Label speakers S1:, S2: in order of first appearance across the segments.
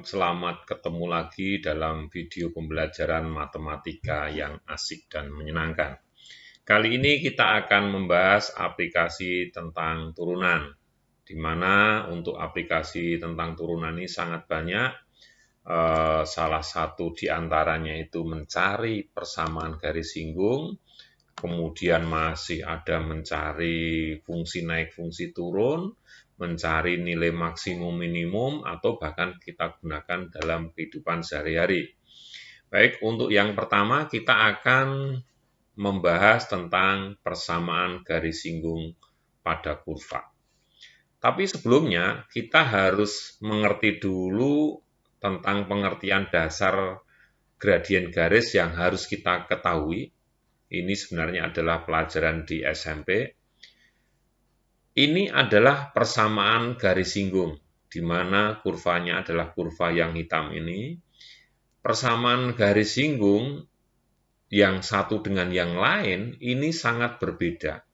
S1: Selamat ketemu lagi dalam video pembelajaran matematika yang asik dan menyenangkan. Kali ini kita akan membahas aplikasi tentang turunan, di mana untuk aplikasi tentang turunan ini sangat banyak. Salah satu di antaranya itu mencari persamaan garis singgung, kemudian masih ada mencari fungsi naik, fungsi turun, mencari nilai maksimum minimum, atau bahkan kita gunakan dalam kehidupan sehari-hari. Baik, untuk yang pertama kita akan membahas tentang persamaan garis singgung pada kurva. Tapi sebelumnya kita harus mengerti dulu tentang pengertian dasar gradien garis yang harus kita ketahui. Ini sebenarnya adalah pelajaran di SMP. Ini adalah persamaan garis singgung, di mana kurvanya adalah kurva yang hitam ini. Persamaan garis singgung yang satu dengan yang lain ini sangat berbeda.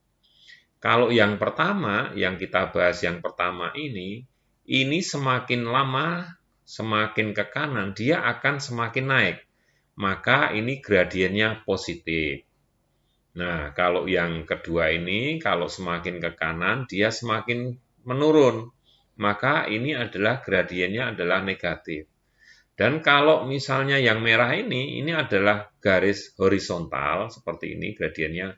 S1: Kalau yang pertama, yang kita bahas yang pertama ini semakin lama, semakin ke kanan, dia akan semakin naik. Maka ini gradiennya positif. Nah, kalau yang kedua ini, kalau semakin ke kanan, dia semakin menurun. Maka ini adalah gradiennya adalah negatif. Dan kalau misalnya yang merah ini adalah garis horizontal, seperti ini gradiennya,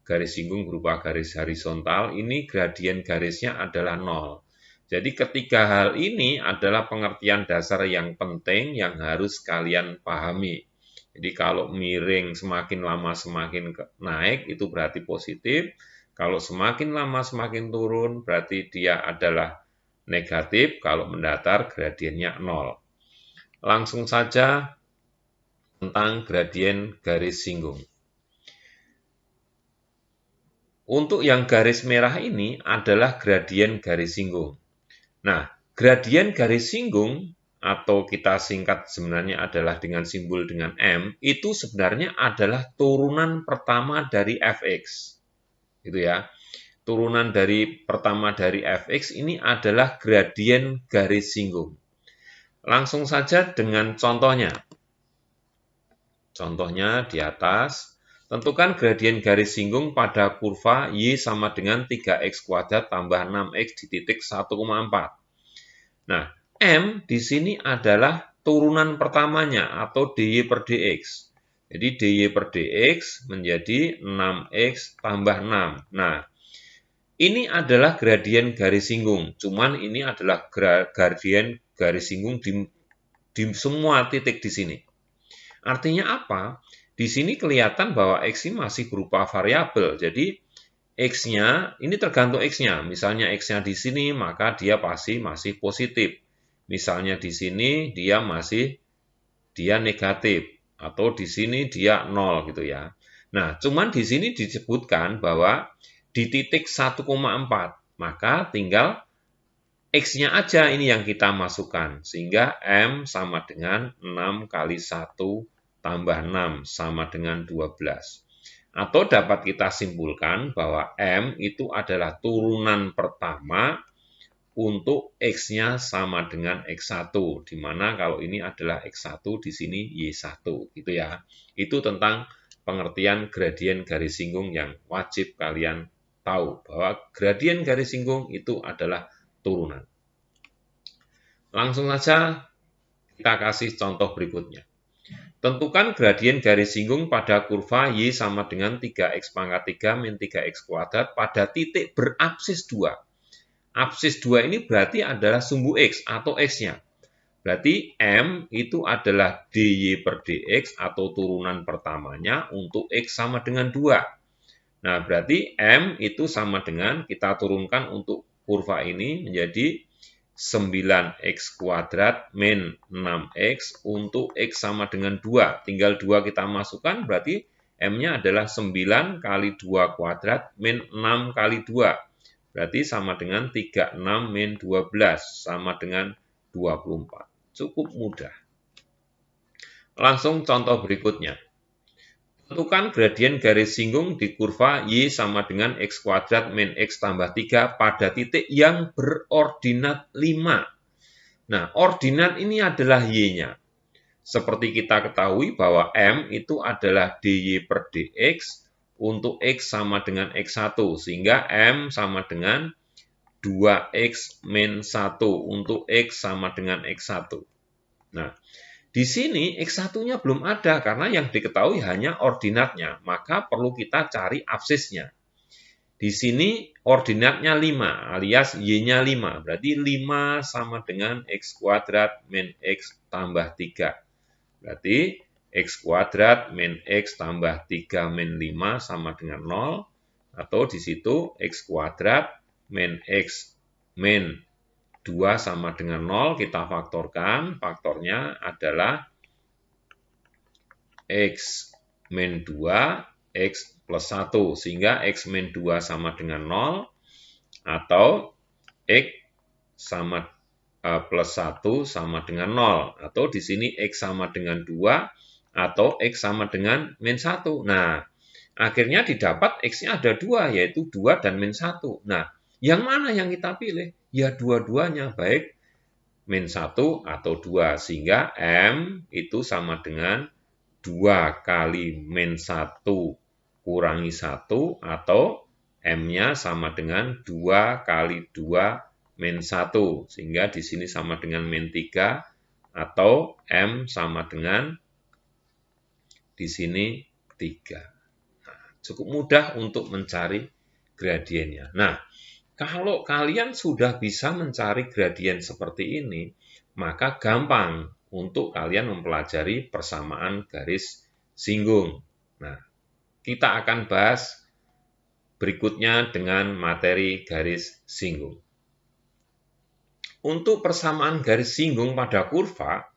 S1: garis singgung berupa garis horizontal, ini gradien garisnya adalah 0. Jadi ketiga hal ini adalah pengertian dasar yang penting yang harus kalian pahami. Jadi kalau miring semakin lama semakin naik itu berarti positif. Kalau semakin lama semakin turun berarti dia adalah negatif. Kalau mendatar gradiennya 0. Langsung saja tentang gradien garis singgung. Untuk yang garis merah ini adalah gradien garis singgung. Nah, gradien garis singgung atau kita singkat sebenarnya adalah dengan simbol dengan M, itu sebenarnya adalah turunan pertama dari fx. Gitu ya. Turunan pertama dari fx ini adalah gradien garis singgung. Langsung saja dengan contohnya. Contohnya di atas, tentukan gradien garis singgung pada kurva Y sama dengan 3x kuadrat tambah 6x di titik 1,4. Nah, M di sini adalah turunan pertamanya atau dy per dx. Jadi dy per dx menjadi 6x tambah 6. Nah, ini adalah gradien garis singgung. Cuman ini adalah gradien garis singgung di semua titik di sini. Artinya apa? Di sini kelihatan bahwa x ini masih berupa variabel. Jadi x-nya, ini tergantung x-nya. Misalnya x-nya di sini, maka dia pasti masih positif. Misalnya di sini dia negatif atau di sini dia 0 gitu ya. Nah, cuman di sini disebutkan bahwa di titik 1,4, maka tinggal x-nya aja ini yang kita masukkan. Sehingga M sama dengan 6 kali 1 tambah 6 sama dengan 12. Atau dapat kita simpulkan bahwa M itu adalah turunan pertama untuk X-nya sama dengan X1, di mana kalau ini adalah X1, di sini Y1, gitu ya. Itu tentang pengertian gradien garis singgung yang wajib kalian tahu, bahwa gradien garis singgung itu adalah turunan. Langsung saja kita kasih contoh berikutnya. Tentukan gradien garis singgung pada kurva Y sama dengan 3x pangkat 3 min 3x kuadrat pada titik berabsis 2. Absis 2 ini berarti adalah sumbu X atau X-nya. Berarti M itu adalah dy per dx atau turunan pertamanya untuk X sama dengan 2. Nah, berarti M itu sama dengan, kita turunkan untuk kurva ini menjadi 9x kuadrat min 6x untuk X sama dengan 2. Tinggal 2 kita masukkan, berarti M-nya adalah 9 kali 2 kuadrat min 6 kali 2. Berarti sama dengan 36 min 12, sama dengan 24. Cukup mudah. Langsung contoh berikutnya. Tentukan gradien garis singgung di kurva Y sama dengan x kuadrat min x tambah 3 pada titik yang berordinat 5. Nah, ordinat ini adalah Y-nya. Seperti kita ketahui bahwa M itu adalah DY per DX untuk X sama dengan X1, sehingga M sama dengan 2X min 1 untuk X sama dengan X1. Nah, di sini X1-nya belum ada karena yang diketahui hanya ordinatnya, maka perlu kita cari absisnya. Di sini ordinatnya 5 alias Y-nya 5, berarti 5 sama dengan X kuadrat min X tambah 3. Berarti X kuadrat min X tambah 3 min 5 sama dengan 0, atau di situ X kuadrat min X min 2 sama dengan 0, kita faktorkan, faktornya adalah X min 2, X plus 1, sehingga X min 2 sama dengan 0, atau X sama plus 1 sama dengan 0, atau di sini X sama dengan 2, atau X sama dengan min 1. Nah, akhirnya didapat X-nya ada 2, yaitu 2 dan min 1. Nah, yang mana yang kita pilih? Ya dua-duanya, baik min 1 atau 2, sehingga M itu sama dengan 2 kali min 1 kurangi 1, atau M-nya sama dengan 2 kali 2 min 1, sehingga di sini sama dengan min 3, atau M sama dengan di sini 3. Nah, cukup mudah untuk mencari gradiennya. Nah, kalau kalian sudah bisa mencari gradien seperti ini, maka gampang untuk kalian mempelajari persamaan garis singgung. Nah, kita akan bahas berikutnya dengan materi garis singgung. Untuk persamaan garis singgung pada kurva,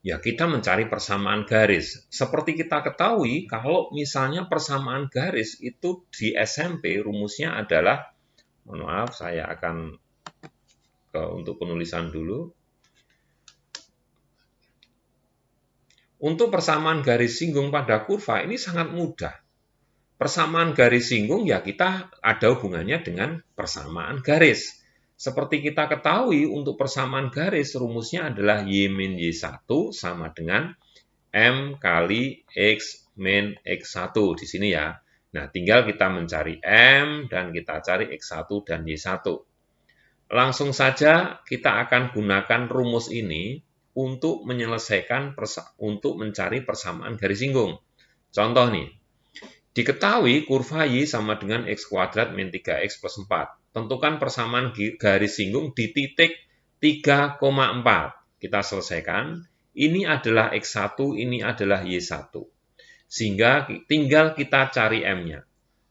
S1: ya kita mencari persamaan garis. Seperti kita ketahui, kalau misalnya persamaan garis itu di SMP, rumusnya adalah, mohon maaf, saya akan untuk penulisan dulu. Untuk persamaan garis singgung pada kurva ini sangat mudah. Persamaan garis singgung ya kita ada hubungannya dengan persamaan garis. Seperti kita ketahui untuk persamaan garis rumusnya adalah Y min Y1 sama dengan M kali X min X1 di sini ya. Nah, tinggal kita mencari M dan kita cari X1 dan Y1. Langsung saja kita akan gunakan rumus ini untuk menyelesaikan untuk mencari persamaan garis singgung. Contoh nih, diketahui kurva Y sama dengan X kuadrat min 3X plus 4. Tentukan persamaan garis singgung di titik 3,4. Kita selesaikan. Ini adalah X1, ini adalah Y1. Sehingga tinggal kita cari M-nya.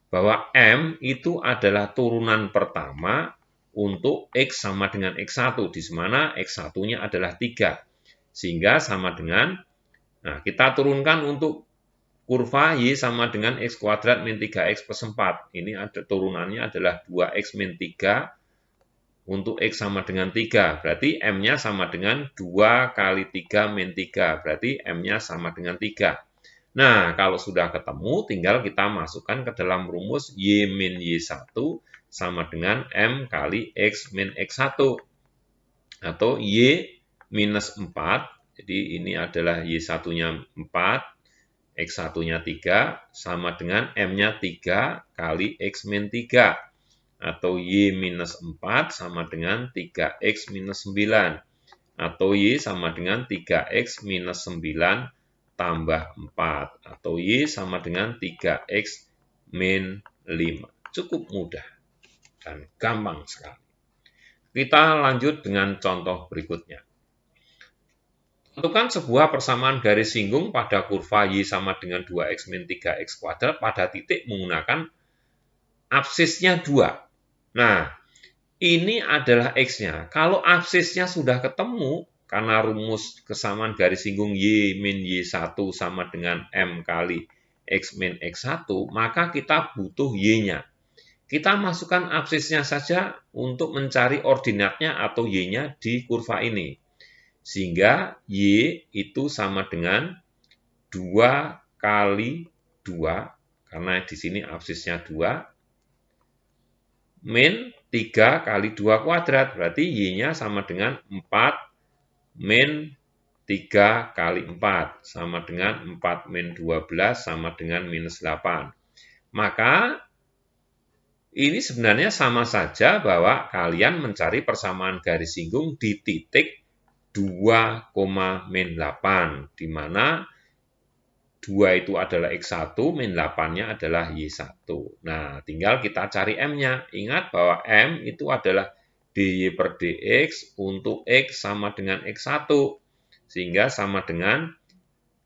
S1: Bahwa M itu adalah turunan pertama untuk X sama dengan X1, di mana X1-nya adalah 3. Sehingga sama dengan, nah kita turunkan untuk kurva Y sama dengan X kuadrat min 3X plus 4. Ini ada turunannya adalah 2X min 3 untuk X sama dengan 3. Berarti M-nya sama dengan 2 kali 3 min 3. Berarti M-nya sama dengan 3. Nah, kalau sudah ketemu, tinggal kita masukkan ke dalam rumus Y min Y1 sama dengan M kali X min X1. Atau Y minus 4. Jadi ini adalah Y1-nya 4. X1-nya 3 sama dengan M-nya 3 kali X min 3. Atau Y minus 4 sama dengan 3X minus 9. Atau Y sama dengan 3X minus 9 tambah 4. Atau Y sama dengan 3X min 5. Cukup mudah dan gampang sekali. Kita lanjut dengan contoh berikutnya. Tentukan sebuah persamaan garis singgung pada kurva Y sama dengan 2X min 3X kuadrat pada titik menggunakan absisnya 2. Nah, ini adalah X-nya. Kalau absisnya sudah ketemu, karena rumus kesamaan garis singgung Y min Y1 sama dengan M kali X min X1, maka kita butuh Y-nya. Kita masukkan absisnya saja untuk mencari ordinatnya atau Y-nya di kurva ini. Sehingga Y itu sama dengan 2 kali 2, karena di sini absisnya 2, min 3 kali 2 kuadrat, berarti Y-nya sama dengan 4 min 3 kali 4 sama dengan 4 min 12 sama dengan minus 8. Maka ini sebenarnya sama saja bahwa kalian mencari persamaan garis singgung di titik 2, min 8, di mana 2 itu adalah X1, min 8-nya adalah Y1. Nah, tinggal kita cari M-nya. Ingat bahwa M itu adalah dy per dx untuk X sama dengan X1. Sehingga sama dengan,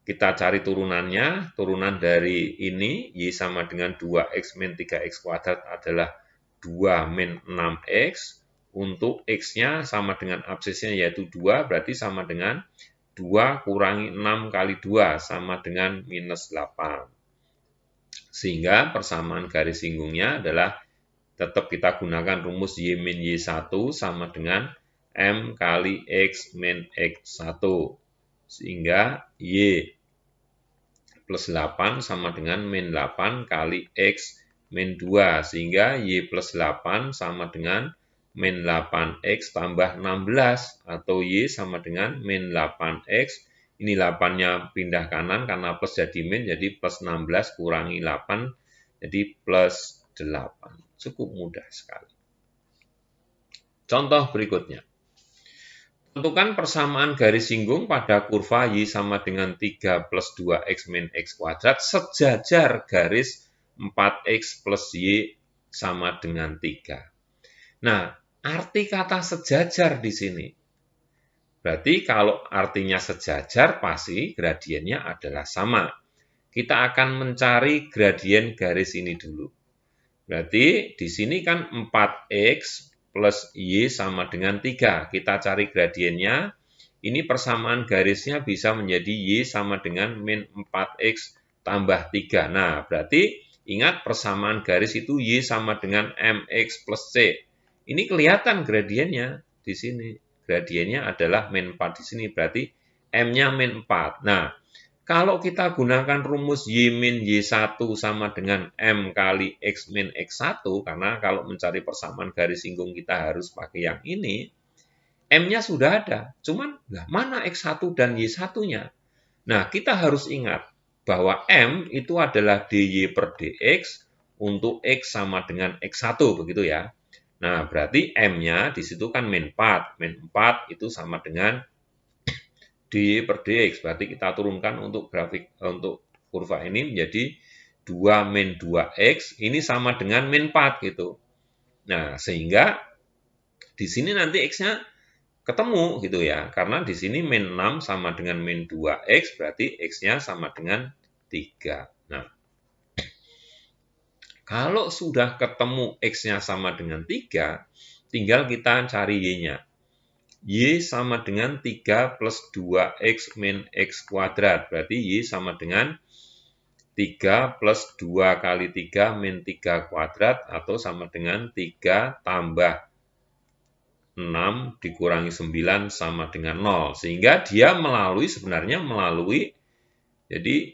S1: kita cari turunannya, turunan dari ini, Y sama dengan 2X min 3X kuadrat adalah 2 min 6X, untuk X-nya sama dengan absisnya yaitu 2, berarti sama dengan 2 kurangi 6 kali 2 sama dengan minus 8. Sehingga persamaan garis singgungnya adalah tetap kita gunakan rumus Y min Y1 sama dengan M kali X min X1. Sehingga Y plus 8 sama dengan min 8 kali X min 2. Sehingga Y plus 8 sama dengan min 8X tambah 16, atau Y sama dengan min 8X, ini 8-nya pindah kanan karena plus jadi min, jadi plus 16 kurangi 8, jadi plus 8. Cukup mudah sekali. Contoh berikutnya. Tentukan persamaan garis singgung pada kurva Y sama dengan 3 plus 2X min X kuadrat sejajar garis 4X plus Y sama dengan 3. Nah, arti kata sejajar di sini. Berarti kalau artinya sejajar, pasti gradiennya adalah sama. Kita akan mencari gradien garis ini dulu. Berarti di sini kan 4X plus Y sama dengan 3. Kita cari gradiennya. Ini persamaan garisnya bisa menjadi Y sama dengan min 4X tambah 3. Nah, berarti ingat persamaan garis itu Y sama dengan MX plus C. Ini kelihatan gradiennya di sini. Gradiennya adalah min 4 di sini, berarti M-nya min 4. Nah, kalau kita gunakan rumus Y min Y1 sama dengan M kali X min X1, karena kalau mencari persamaan garis singgung kita harus pakai yang ini, M-nya sudah ada, cuman mana X1 dan Y1-nya? Nah, kita harus ingat bahwa M itu adalah dy per dx untuk X sama dengan X1, begitu ya. Nah, berarti M-nya di situ kan min 4. Min 4 itu sama dengan dy per dx. Berarti kita turunkan untuk untuk kurva ini menjadi 2 min 2x. Ini sama dengan min 4 gitu. Nah, sehingga di sini nanti X-nya ketemu gitu ya. Karena di sini min 6 sama dengan min 2x, berarti X-nya sama dengan 3. Nah, kalau sudah ketemu X-nya sama dengan 3, tinggal kita cari Y-nya. Y sama dengan 3 plus 2X min X kuadrat. Berarti Y sama dengan 3 plus 2 kali 3 min 3 kuadrat, atau sama dengan 3 tambah 6 dikurangi 9 sama dengan 0. Sehingga dia sebenarnya melalui, jadi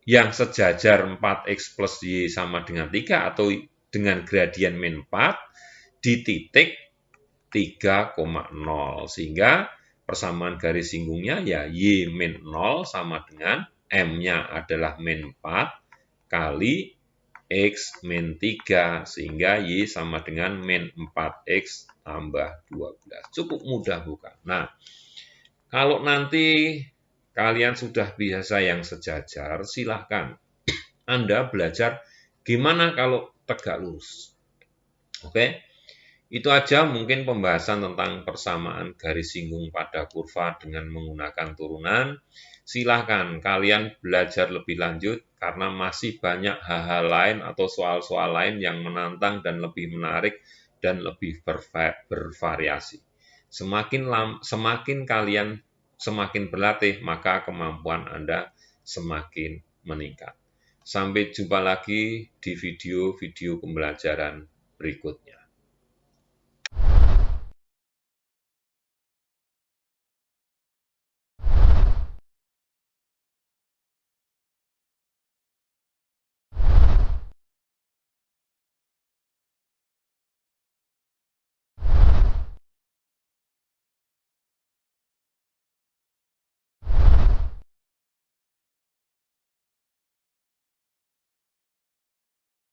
S1: yang sejajar 4X plus Y sama dengan 3 atau dengan gradien min 4 di titik 3,0. Sehingga persamaan garis singgungnya ya Y min 0 sama dengan M-nya adalah min 4 kali X min 3. Sehingga Y sama dengan min 4X tambah 12. Cukup mudah bukan? Nah, kalau nanti kalian sudah biasa yang sejajar, silahkan Anda belajar gimana kalau tegak lurus. Oke, itu aja mungkin pembahasan tentang persamaan garis singgung pada kurva dengan menggunakan turunan. Silahkan kalian belajar lebih lanjut karena masih banyak hal-hal lain atau soal-soal lain yang menantang dan lebih menarik dan lebih bervariasi. Semakin kalian semakin berlatih, maka kemampuan Anda semakin meningkat. Sampai jumpa lagi di video-video pembelajaran berikutnya.